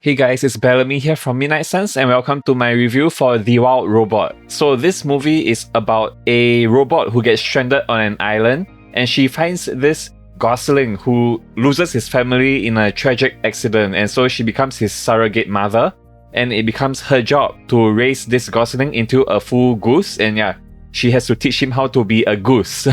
Hey guys, it's Bellamy here from Midnight Suns and welcome to my review for The Wild Robot. So this movie is about a robot who gets stranded on an island and she finds this gosling who loses his family in a tragic accident, and so she becomes his surrogate mother, and it becomes her job to raise this gosling into a full goose, and yeah, she has to teach him how to be a goose.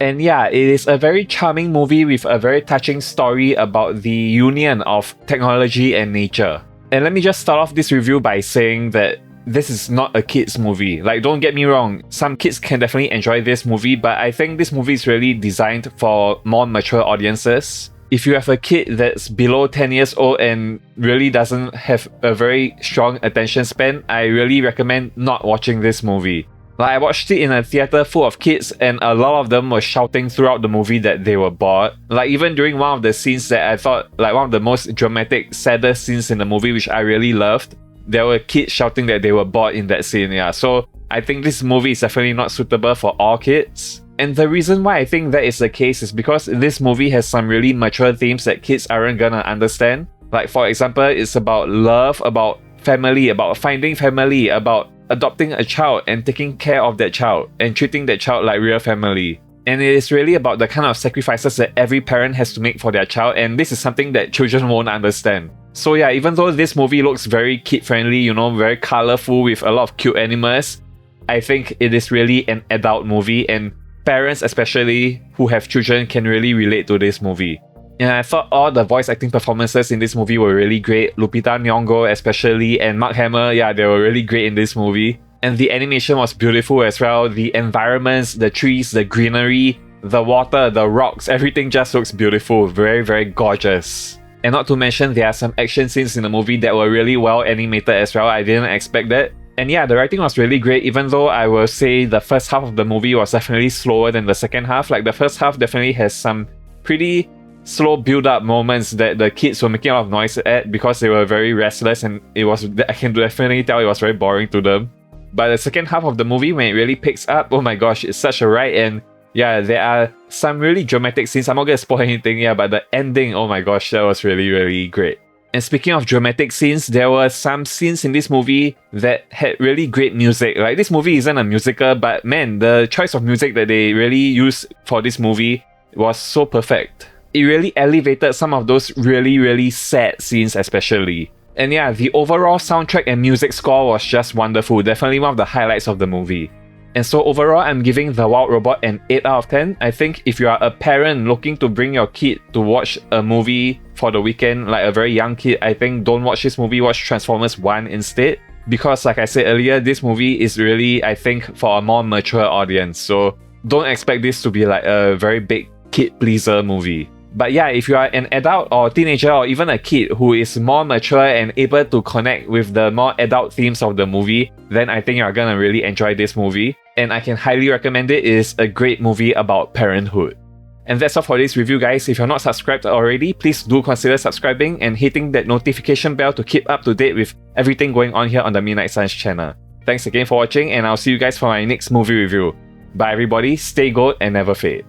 And yeah, it is a very charming movie with a very touching story about the union of technology and nature. And let me just start off this review by saying that this is not a kids movie. Like, don't get me wrong, some kids can definitely enjoy this movie, but I think this movie is really designed for more mature audiences. If you have a kid that's below 10 years old and really doesn't have a very strong attention span, I really recommend not watching this movie. Like, I watched it in a theater full of kids and a lot of them were shouting throughout the movie that they were bored. Like, even during one of the scenes that I thought, like, one of the most dramatic, saddest scenes in the movie, which I really loved, there were kids shouting that they were bored in that scene, yeah. So I think this movie is definitely not suitable for all kids. And the reason why I think that is the case is because this movie has some really mature themes that kids aren't gonna understand. Like, for example, it's about love, about family, about finding family, about adopting a child and taking care of that child and treating that child like real family. And it is really about the kind of sacrifices that every parent has to make for their child, and this is something that children won't understand. So yeah, even though this movie looks very kid-friendly, you know, very colourful with a lot of cute animals, I think it is really an adult movie, and parents especially who have children can really relate to this movie. And I thought all the voice acting performances in this movie were really great. Lupita Nyong'o especially and Mark Hamill, yeah, they were really great in this movie. And the animation was beautiful as well. The environments, the trees, the greenery, the water, the rocks, everything just looks beautiful. Very, very gorgeous. And not to mention, there are some action scenes in the movie that were really well animated as well. I didn't expect that. And yeah, the writing was really great, even though I will say the first half of the movie was definitely slower than the second half. Like, the first half definitely has some pretty slow build-up moments that the kids were making a lot of noise at because they were very restless, and I can definitely tell it was very boring to them. But the second half of the movie, when it really picks up, oh my gosh, it's such a ride. And yeah, there are some really dramatic scenes. I'm not gonna spoil anything, yeah, but the ending, oh my gosh, that was really, really great. And speaking of dramatic scenes, there were some scenes in this movie that had really great music. Like, this movie isn't a musical, but man, the choice of music that they really used for this movie was so perfect. It really elevated some of those really, really sad scenes especially. And yeah, the overall soundtrack and music score was just wonderful. Definitely one of the highlights of the movie. And so overall, I'm giving The Wild Robot an 8 out of 10. I think if you are a parent looking to bring your kid to watch a movie for the weekend, like a very young kid, I think don't watch this movie, watch Transformers 1 instead. Because like I said earlier, this movie is really, I think, for a more mature audience. So don't expect this to be like a very big kid pleaser movie. But yeah, if you are an adult or teenager or even a kid who is more mature and able to connect with the more adult themes of the movie, then I think you're gonna really enjoy this movie. And I can highly recommend it. It is a great movie about parenthood. And that's all for this review, guys. If you're not subscribed already, please do consider subscribing and hitting that notification bell to keep up to date with everything going on here on the Midnight Suns channel. Thanks again for watching, and I'll see you guys for my next movie review. Bye everybody, stay gold and never fade.